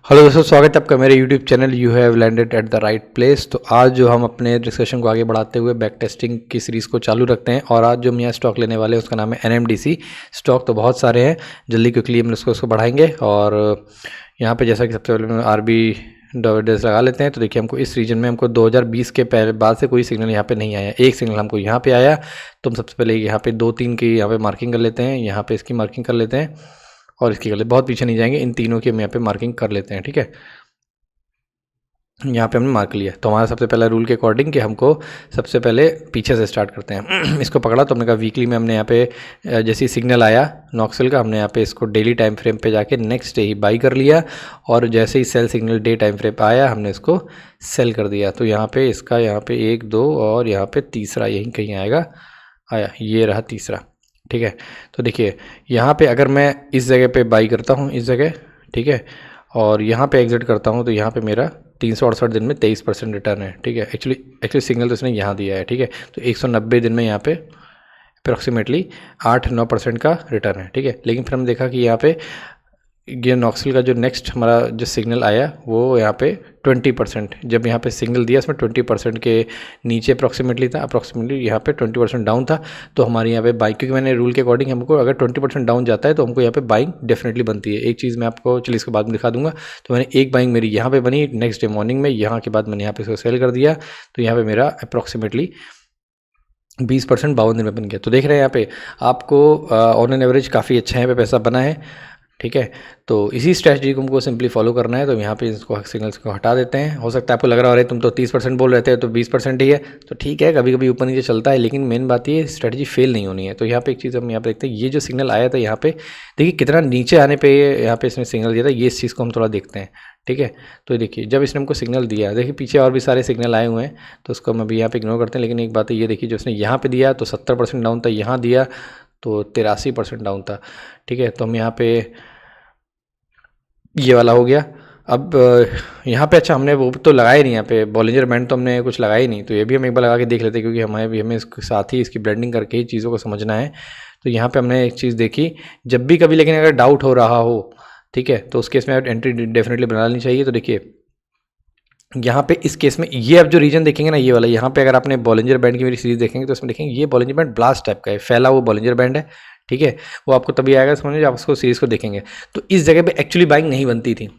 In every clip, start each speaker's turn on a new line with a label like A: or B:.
A: Hello दोस्तों, स्वागत है आपका मेरे YouTube channel you have landed at the right place. तो आज जो हम अपने डिस्कशन को आगे बढ़ाते हुए बैक टेस्टिंग की सीरीज़ को चालू रखते हैं और आज जो हम यहाँ स्टॉक लेने वाले हैं उसका नाम है एनएमडीसी। स्टॉक तो बहुत सारे हैं, जल्दी क्विकली हम उसको बढ़ाएंगे। और यहाँ पे जैसा कि सबसे पहले आरबी डिविडेंड्स लगा लेते हैं। तो देखिए, हमको इस रीजन में हमको 2020 के पहले बाद से कोई सिग्नल यहाँ पे नहीं आया। एक सिग्नल हमको यहाँ पे आया, तो हम सबसे पहले यहाँ पे 2-3 की यहाँ पे मार्किंग कर लेते हैं। यहाँ पे इसकी मार्किंग कर लेते हैं और इसकी कर लेते हैं, बहुत पीछे नहीं जाएंगे, इन तीनों की हम यहाँ पे मार्किंग कर लेते हैं। ठीक है, यहाँ पे हमने मार्क लिया। तो हमारा सबसे पहला रूल के अकॉर्डिंग कि हमको सबसे पहले पीछे से स्टार्ट करते हैं। इसको पकड़ा तो हमने कहा वीकली में हमने यहाँ पे जैसे सिग्नल आया नॉक्सल का, हमने यहाँ पे इसको डेली टाइम फ्रेम पे जाके नेक्स्ट डे ही बाई कर लिया और जैसे ही sell signal day time frame पे आया हमने इसको सेल कर दिया। तो यहाँ पे इसका यहाँ पे 1, 2 और यहाँ पे तीसरा यहीं कहीं आएगा, आया, ये रहा तीसरा। ठीक है, तो देखिए यहाँ पे अगर मैं इस जगह पे बाई करता हूँ, इस जगह, ठीक है, और यहाँ पे एग्जिट करता हूँ तो यहाँ पे मेरा 368 दिन में 23% रिटर्न है। ठीक है, एक्चुअली सिग्नल तो इसने यहाँ दिया है। ठीक है, तो 190 दिन में यहाँ पे अप्रॉक्सीमेटली 8-9% का रिटर्न है। ठीक है, लेकिन फिर हमने देखा कि यहाँ पे ये नॉक्सल का जो नेक्स्ट हमारा जो सिग्नल आया वो यहाँ पे 20%, जब यहाँ पे सिग्नल दिया इसमें 20% के नीचे अप्रॉक्सीमेटली था, अप्रॉक्सीमेटली यहाँ पे 20% डाउन था। तो हमारी यहाँ पे बाइंग, क्योंकि मैंने रूल के अकॉर्डिंग हमको अगर 20% डाउन जाता है तो हमको यहाँ पे बाइंग डेफिनेटली बनती है। एक चीज़ मैं आपको चलिए इसके बाद में दिखा दूंगा। तो मैंने एक बाइंग मेरी यहाँ पे बनी नेक्स्ट डे मॉर्निंग में, यहाँ के बाद मैंने यहाँ पे इसको सेल कर दिया। तो यहाँ पे मेरा अप्रॉक्सीमेटली 20% 52 दिन में बन गया। तो देख रहे हैं यहाँ पे आपको ऑन एन एवरेज काफ़ी अच्छा यहाँ पे पैसा बना है। ठीक है, तो इसी स्ट्रैटेजी को हमको सिंपली फॉलो करना है। तो यहाँ पे इसको सिग्नल्स को हटा देते हैं। हो सकता है आपको लग रहा हो रहा है तुम तो 30% बोल रहे थे तो 20% ही है, तो ठीक है, कभी कभी ऊपर नीचे चलता है, लेकिन मेन बात ये स्ट्रैटेजी फेल नहीं होनी है। तो यहाँ पे एक चीज़ हम यहाँ पे देखते हैं, ये जो सिग्नल आया था यहाँ पे देखिए कितना नीचे आने पर यहाँ पे इसने सिग्नल दिया था, ये इस चीज़ को हम थोड़ा देखते हैं। ठीक है, तो देखिए जब इसने हमको सिग्नल दिया, देखिए पीछे और भी सारे सिग्नल आए हुए हैं तो उसको हम अभी यहाँ पे इग्नोर करते हैं। लेकिन एक बात है, ये देखिए जो उसने यहाँ पे दिया तो 70% डाउन था, यहाँ दिया तो 83% डाउन था। ठीक है, तो हम यहाँ पे ये वाला हो गया। अब यहाँ पे अच्छा हमने वो तो लगाया नहीं, यहाँ पे बॉलिंजर बैंड तो हमने कुछ लगाया ही नहीं। तो ये भी हम एक बार लगा के देख लेते हैं, क्योंकि हमें इसके साथ ही इसकी ब्लेंडिंग करके ही चीज़ों को समझना है। तो यहाँ पे हमने एक चीज़ देखी, जब भी कभी लेकिन अगर डाउट हो रहा हो, ठीक है, तो उस केस में एंट्री डेफिनेटली बना लेनी चाहिए। तो देखिए यहाँ पे इस केस में ये अब जो रीजन देखेंगे ना, ये वाला, यहाँ पे अगर आपने बॉलिंजर बैंड की मेरी सीरीज देखेंगे तो इसमें देखेंगे ये बॉलिंजर बैंड ब्लास्ट टाइप का है, फैला वो बॉलिंजर बैंड है। ठीक है, वो आपको तभी आएगा समझ में जब आप उसको सीरीज को देखेंगे। तो इस जगह पे एक्चुअली बाइंग नहीं बनती थी,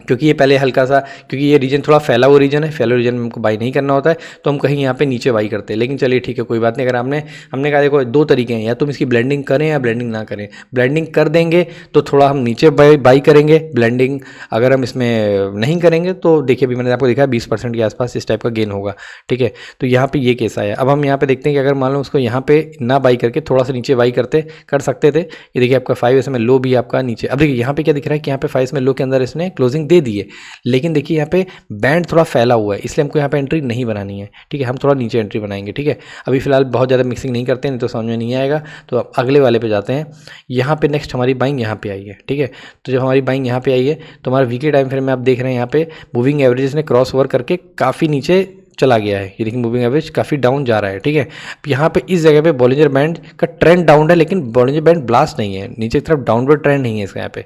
A: क्योंकि ये पहले हल्का सा, क्योंकि ये रीजन थोड़ा फैला हुआ रीजन है, फैला रीजन में हमको बाई नहीं करना होता है, तो हम कहीं यहाँ पे नीचे बाई करते हैं। लेकिन चलिए ठीक है, कोई बात नहीं। अगर हमने कहा देखो 2 तरीके हैं, या तुम इसकी ब्लेंडिंग करें या ब्लेंडिंग ना करें। ब्लेंडिंग कर देंगे तो थोड़ा हम नीचे बाई करेंगे, ब्लेंडिंग अगर हम इसमें नहीं करेंगे तो देखिए अभी मैंने आपको दिखाया 20% के आसपास इस टाइप का गेन होगा। ठीक है, तो यहाँ पे ये केस आया। अब हम यहाँ पे देखते हैं कि अगर मान लो उसको यहाँ पे ना बाई करके थोड़ा सा नीचे बाई कर सकते थे। ये देखिए आपका 5 में लो भी आपका नीचे। अब देखिए यहाँ पे क्या दिख रहा है कि यहाँ पे 5 में लो के अंदर इसने क्लोजिंग दे दी है, लेकिन देखिए यहाँ पे बैंड थोड़ा फैला हुआ है, इसलिए हमको यहाँ पे एंट्री नहीं बनानी है। ठीक है, हम थोड़ा नीचे एंट्री बनाएंगे। ठीक है, अभी फिलहाल बहुत ज़्यादा मिक्सिंग नहीं करते हैं, नहीं तो समझ में नहीं आएगा। तो अब अगले वाले पे जाते हैं। यहाँ पे नेक्स्ट हमारी बाइंग यहाँ पे आई है। ठीक है, तो जब हमारी बाइंग यहाँ पे आई है तो हमारे वीकली टाइम फ्रेम में आप देख रहे हैं यहाँ पे मूविंग एवरेजेस ने क्रॉस ओवर करके काफ़ी नीचे चला गया है। ये देखिए मूविंग एवरेज काफ़ी डाउन जा रहा है। ठीक है, यहाँ पे इस जगह पे बॉलिंजर बैंड का ट्रेंड डाउन है, लेकिन बॉलिंजर बैंड ब्लास्ट नहीं है, नीचे की तरफ डाउनवर्ड ट्रेंड नहीं है इसका यहाँ पे।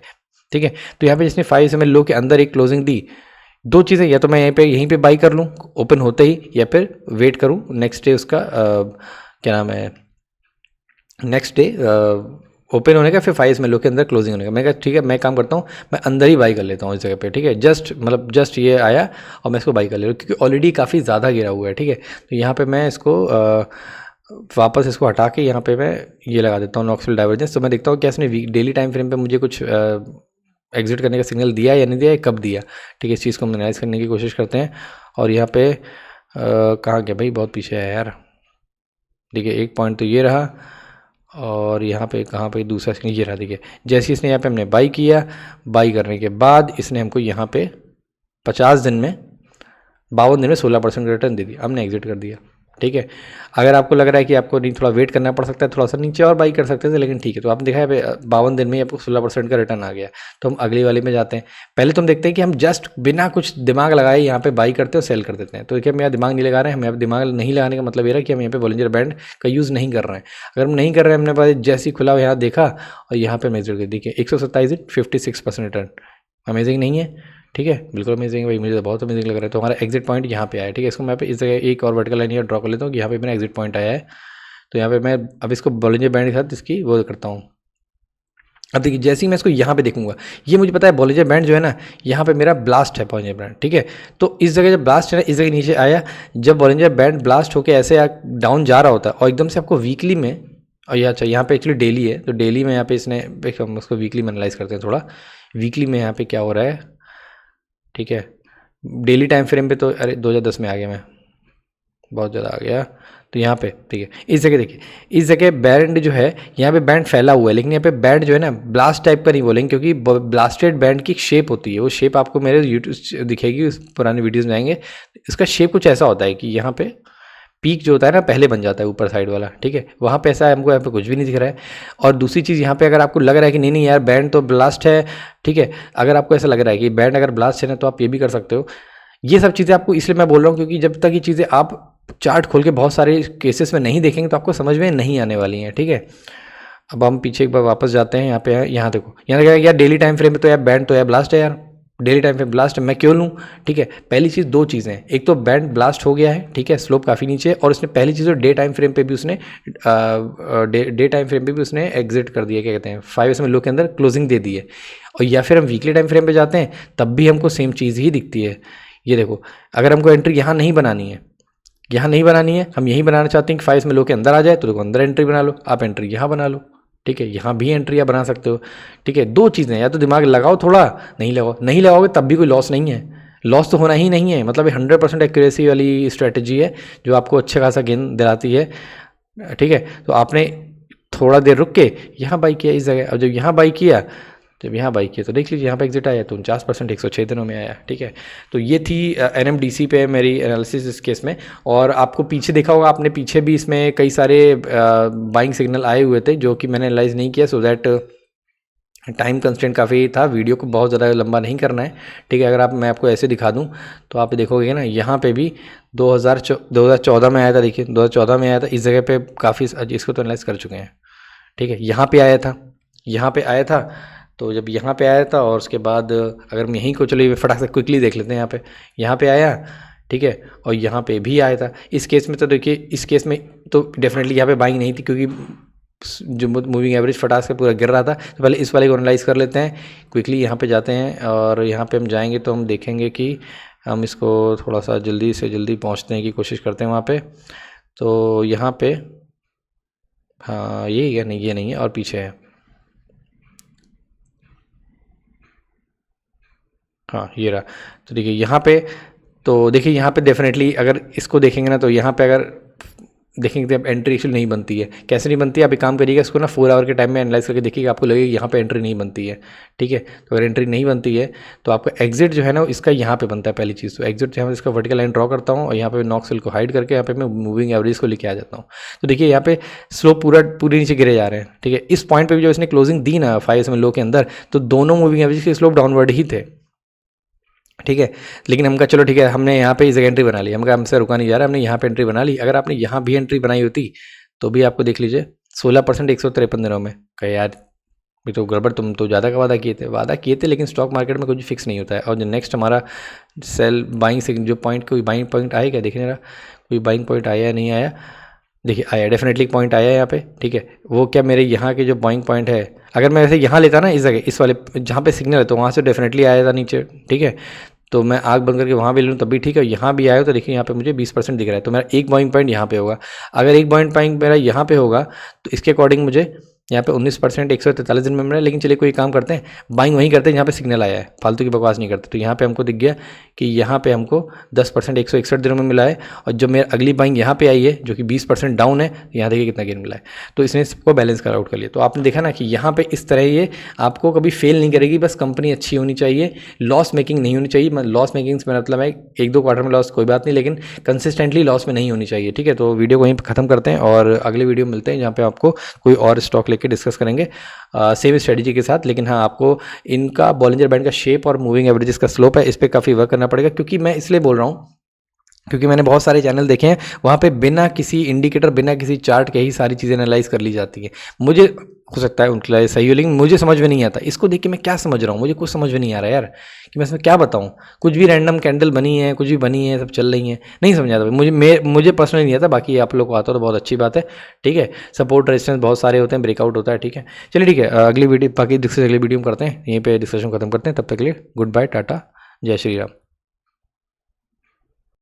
A: ठीक है, तो यहाँ पे जिसने 5 समय लो के अंदर एक क्लोजिंग दी, 2 चीज़ें, या तो मैं यहीं पे बाई कर लूँ ओपन होते ही, या फिर वेट करूँ नेक्स्ट डे उसका क्या नाम है, नेक्स्ट डे ओपन होने का, फिर 5 में लो के अंदर क्लोजिंग होने का। मैं कहा ठीक है, मैं काम करता हूँ, मैं अंदर ही बाई कर लेता हूँ इस जगह पे। ठीक है, जस्ट ये आया और मैं इसको बाई कर ले रहा हूँ, क्योंकि ऑलरेडी काफ़ी ज़्यादा गिरा हुआ है। ठीक है, तो यहाँ पे मैं इसको वापस इसको हटा के यहाँ पे मैं ये लगा देता हूँ नॉक्सल डाइवर्जेंस। तो मैं देखता हूँ क्या इसने डेली टाइम फ्रेम पे मुझे कुछ एग्जिट करने का सिग्नल दिया या नहीं दिया, कब दिया। ठीक है, इस चीज़ को हम एनालाइज करने की कोशिश करते हैं। और यहाँ पे कहाँ गया भाई, बहुत पीछे है यार। देखिए एक पॉइंट तो ये रहा, और यहाँ पे कहाँ पे दूसरा सिग्नल ये रहा। देखिए जैसे इसने यहाँ पे हमने बाई किया, बाई करने के बाद इसने हमको यहाँ पे 50 दिन में 52 दिन में 16% रिटर्न दे दिया, हमने एग्जिट कर दिया। ठीक है, अगर आपको लग रहा है कि आपको नहीं थोड़ा वेट करना पड़ सकता है, थोड़ा सा नीचे और बाई कर सकते थे, लेकिन ठीक है। तो आपने देखा है 52 दिन में आपको 16% का रिटर्न आ गया। तो हम अगली वाले में जाते हैं। पहले तो हम देखते हैं कि हम जस्ट बिना कुछ दिमाग लगाए यहाँ पे बाई करते हैं और सेल कर देते हैं। तो देखिए हम यहाँ दिमाग नहीं लगा रहे हैं। हम यहाँ दिमाग नहीं लगाने का मतलब ये रहा कि हम यहाँ पे बॉलिंजर बैंड का यूज़ नहीं कर रहे हैं। अगर हम नहीं कर रहे हैं, हमने पास जैसे ही खुला यहाँ देखा और यहाँ पे मेजर कर, देखिए 127 56% रिटर्न। अमेजिंग नहीं है? ठीक है, बिल्कुल अमेजिंग भाई, मुझे तो बहुत अमेजिंग लग रहा है। तो हमारा एग्जिट पॉइंट यहाँ पे आया, ठीक है। इसको मैं पे इस जगह एक और वर्टिकल लाइन यहाँ ड्रॉ कर लेता हूँ कि यहाँ पे मेरा एग्जिट पॉइंट आया है। तो यहाँ पे मैं अब इसको बॉलिंजर बैंड के साथ इसकी वो करता हूँ। अब देखिए जैसे ही मैं इसको यहाँ पे देखूंगा, ये मुझे पता है बॉलिंजर बैंड जो है ना, यहाँ पे मेरा ब्लास्ट है बॉलिंजर बैंड, ठीक है। तो इस जगह जब ब्लास्ट है ना, इस जगह नीचे आया, जब बॉलिंजर बैंड ब्लास्ट होकर ऐसे डाउन जा रहा होता है और एकदम से आपको वीकली में, और ये अच्छा यहाँ पे एक्चुअली डेली है, तो डेली में यहाँ पे इसने, हम उसको वीकली में एनालाइज करते हैं थोड़ा। वीकली में यहाँ पे क्या हो रहा है, ठीक है। डेली टाइम फ्रेम पे तो अरे 2010 में आ गया मैं, बहुत ज़्यादा आ गया। तो यहाँ पे ठीक है, इस जगह देखिए, इस जगह बैंड जो है यहाँ पे बैंड फैला हुआ है, लेकिन यहाँ पे बैंड जो है ना ब्लास्ट टाइप का नहीं बोलेंगे, क्योंकि ब्लास्टेड बैंड की शेप होती है, वो शेप आपको मेरे यूट्यूब दिखेगी, उस पुराने वीडियोज़ में आएंगे। इसका शेप कुछ ऐसा होता है कि यहाँ पे पीक जो होता है ना पहले बन जाता है ऊपर साइड वाला, ठीक है। वहाँ पे ऐसा हमको यहाँ पे कुछ भी नहीं दिख रहा है। और दूसरी चीज़ यहाँ पे अगर आपको लग रहा है कि नहीं नहीं यार बैंड तो ब्लास्ट है, ठीक है, अगर आपको ऐसा लग रहा है कि बैंड अगर ब्लास्ट है ना, तो आप ये भी कर सकते हो। ये सब चीज़ें आपको इसलिए मैं बोल रहा हूँ क्योंकि जब तक ये चीज़ें आप चार्ट खोल के बहुत सारे केसेस में नहीं देखेंगे तो आपको समझ में नहीं आने वाली हैं, ठीक है। अब हम पीछे एक बार वापस जाते हैं, यहाँ पे है, यहाँ देखो, यहाँ देखा यार डेली टाइम फ्रेम में तो यार बैंड तो यार ब्लास्ट है यार, डेली टाइम फ्रेम ब्लास्ट है, मैं क्यों लूँ, ठीक है। पहली चीज़, दो चीज़ें हैं, एक तो बैंड ब्लास्ट हो गया है, ठीक है, स्लोप काफ़ी नीचे है, और उसने पहली चीज़ तो डे टाइम फ्रेम पे भी उसने डे टाइम फ्रेम पे भी उसने एग्जिट कर दिया, क्या कहते हैं 5 SMA लो के अंदर क्लोजिंग दे दी है। और या फिर हम वीकली टाइम फ्रेम पे जाते हैं तब भी हमको सेम चीज़ ही दिखती है। ये देखो, अगर हमको एंट्री यहाँ नहीं बनानी है, यहाँ नहीं बनानी है, हम यही बनाना चाहते हैं कि 5 SMA लो के अंदर आ जाए, तो देखो अंदर एंट्री बना लो, आप एंट्री यहाँ बना लो, ठीक है, यहाँ भी एंट्री आप बना सकते हो, ठीक है। दो चीज़ें, या तो दिमाग लगाओ थोड़ा, नहीं लगाओ, नहीं लगाओगे तब भी कोई लॉस नहीं है, लॉस तो होना ही नहीं है। मतलब ये 100% एक्यूरेसी वाली स्ट्रेटजी है जो आपको अच्छा खासा गेन दिलाती है, ठीक है। तो आपने थोड़ा देर रुक के यहाँ बाई किया इस जगह, और जब यहाँ बाई किया, जब यहाँ बाई किया तो देख लीजिए यहाँ पे एग्जिट आया तो 49% 106 दिनों में आया, ठीक है। तो ये थी NMDC पे मेरी एनालिसिस इस केस में। और आपको पीछे देखा होगा आपने, पीछे भी इसमें कई सारे बाइंग सिग्नल आए हुए थे जो कि मैंने एनालाइज नहीं किया, सो दैट टाइम कंस्टेंट काफ़ी था, वीडियो को बहुत ज़्यादा लंबा नहीं करना है, ठीक है। अगर मैं आपको ऐसे दिखा दूं तो आप देखोगे ना, यहाँ पे भी 2014 में आया था, देखिए 2014 में आया था, इस जगह पे काफ़ी, इसको तो एनालाइज कर चुके हैं, ठीक है। यहाँ पे आया था, यहाँ पे आया था, तो जब यहाँ पे आया था और उसके बाद अगर हम यहीं को चलिए फटाक से क्विकली देख लेते हैं, यहाँ पे आया, ठीक है, और यहाँ पे भी आया था। इस केस में तो देखिए, इस केस में तो डेफिनेटली यहाँ पे बाइंग नहीं थी, क्योंकि जो मूविंग एवरेज फटाक से पूरा गिर रहा था। तो पहले इस वाले को एनालाइज कर लेते हैं क्विकली, यहाँ पे जाते हैं, और यहाँ पे हम जाएंगे तो हम देखेंगे कि हम इसको थोड़ा सा जल्दी से जल्दी पहुँचने की कोशिश करते हैं वहाँ पे। तो यहाँ पे हाँ ये है, नहीं ये नहीं है, और पीछे है, हाँ ये रहा। तो देखिए यहाँ पे, तो देखिए यहाँ पे डेफिनेटली अगर इसको देखेंगे ना, तो यहाँ पे अगर देखेंगे तो अब एंट्री एक्चुअली नहीं बनती है। कैसे नहीं बनती है, आप एक काम करिएगा, इसको ना 4 आवर के टाइम में एनालाइज करके देखिएगा, आपको लगेगा यहाँ पे एंट्री नहीं बनती है, ठीक है। तो अगर एंट्री नहीं बनती है तो आपका एग्जिट जो है ना इसका यहाँ पे बनता है पहली चीज़। तो एग्जिट जो है इसका वर्टिकल लाइन ड्रॉ करता हूँ, और यहाँ पे नॉक्सविल को हाइड करके यहाँ पे मैं मूविंग एवरेज को लेके आ जाता हूँ। तो देखिए यहाँ पे स्लोप पूरे नीचे गिरे जा रहे हैं, ठीक है। इस पॉइंट पर भी जब इसने क्लोजिंग दी ना 5 SMA लो के अंदर, तो दोनों मूविंग एवरेज के स्लोप डाउनवर्ड ही थे, ठीक है। लेकिन हम कहा चलो ठीक है, हमने यहाँ पे इस जगह एंट्री बना ली, हम कहा हमसे रुका नहीं जा रहा, हमने यहाँ पे एंट्री बना ली। अगर आपने यहाँ भी एंट्री बनाई होती तो भी आपको देख लीजिए 16% 153 दिनों में, कहा यार भी तो गड़बड़, तुम तो ज़्यादा का वादा किए थे, लेकिन स्टॉक मार्केट में कुछ फिक्स नहीं होता है। और जो नेक्स्ट हमारा सेल बाइंग से जो पॉइंट, कोई बाइंग पॉइंट आया क्या, देखने रहा कोई बाइंग पॉइंट आया या नहीं आया, देखिए आया, डेफिनेटली पॉइंट आया यहाँ पे, ठीक है। वो क्या, मेरे यहाँ के जो बाइंग पॉइंट है, अगर मैं वैसे यहाँ लेता ना इस जगह, इस वाले जहाँ पे सिग्नल है, तो वहाँ से डेफिनेटली आया था नीचे, ठीक है। तो मैं आग बंद करके वहाँ भी ले लूँ तब भी ठीक है। यहाँ भी आया तो देखिए यहाँ पे मुझे 20% दिख रहा है, तो मेरा एक बाइंग पॉइंट यहाँ पे होगा। अगर एक बाइंग पॉइंट मेरा यहाँ पे होगा तो इसके अकॉर्डिंग मुझे यहाँ पे 19% 143 दिन में मिला। लेकिन चलिए कोई काम करते हैं, बाइंग वहीं करते हैं जहाँ पे सिग्नल आया है, फालतू की बकवास नहीं करते। तो यहाँ पे हमको दिख गया कि यहाँ पे हमको 10% 161 दिनों में मिला है, और जब मेरा अगली बाइंग यहाँ पे आई है जो कि 20% डाउन है, यहाँ देखिए कितना गेन मिला है। तो इसने सबको बैलेंस कर आउट कर लिया। तो आपने देखा ना कि यहाँ पे इस तरह ये आपको कभी फेल नहीं करेगी, बस कंपनी अच्छी होनी चाहिए, लॉस मेकिंग नहीं होनी चाहिए। लॉस मेकिंग से मतलब है 1-2 क्वार्टर में लॉस कोई बात नहीं, लेकिन कंसिस्टेंटली लॉस में नहीं होनी चाहिए, ठीक है। तो वीडियो को यहीं पर खत्म करते हैं और अगले वीडियो मिलते हैं जहाँ पे आपको कोई और स्टॉक लेके डिस्कस करेंगे सेम स्ट्रेटजी के साथ। लेकिन हाँ, आपको इनका बॉलिंजर बैंड का शेप और मूविंग एवरेजेस का स्लोप है, इस पर काफ़ी वर्क करना पड़ेगा, क्योंकि मैं इसलिए बोल रहा हूँ क्योंकि मैंने बहुत सारे चैनल देखे हैं, वहाँ पे बिना किसी इंडिकेटर, बिना किसी चार्ट के ही सारी चीज़ें एनालाइज कर ली जाती हैं। मुझे हो सकता है उनके लिए सही हो, लेकिन मुझे समझ में नहीं आता। इसको देख के मैं क्या समझ रहा हूँ, मुझे कुछ समझ में नहीं आ रहा यार कि मैं इसमें क्या बताऊँ। कुछ भी रैंडम कैंडल बनी है, कुछ भी बनी है, सब चल रही हैं, नहीं समझ आता मुझे पर्सनली नहीं आता। बाकी आप लोग को आता तो बहुत अच्छी बात है, ठीक है। सपोर्ट रेजिस्टेंस बहुत सारे होते हैं, ब्रेकआउट होता है, ठीक है। चलिए ठीक है, अगली वीडियो बाकी डिस्कस अगली वीडियो में करते हैं, यहीं पे डिस्कशन खत्म करते हैं। तब तक के लिए गुड बाय, टाटा, जय श्री राम।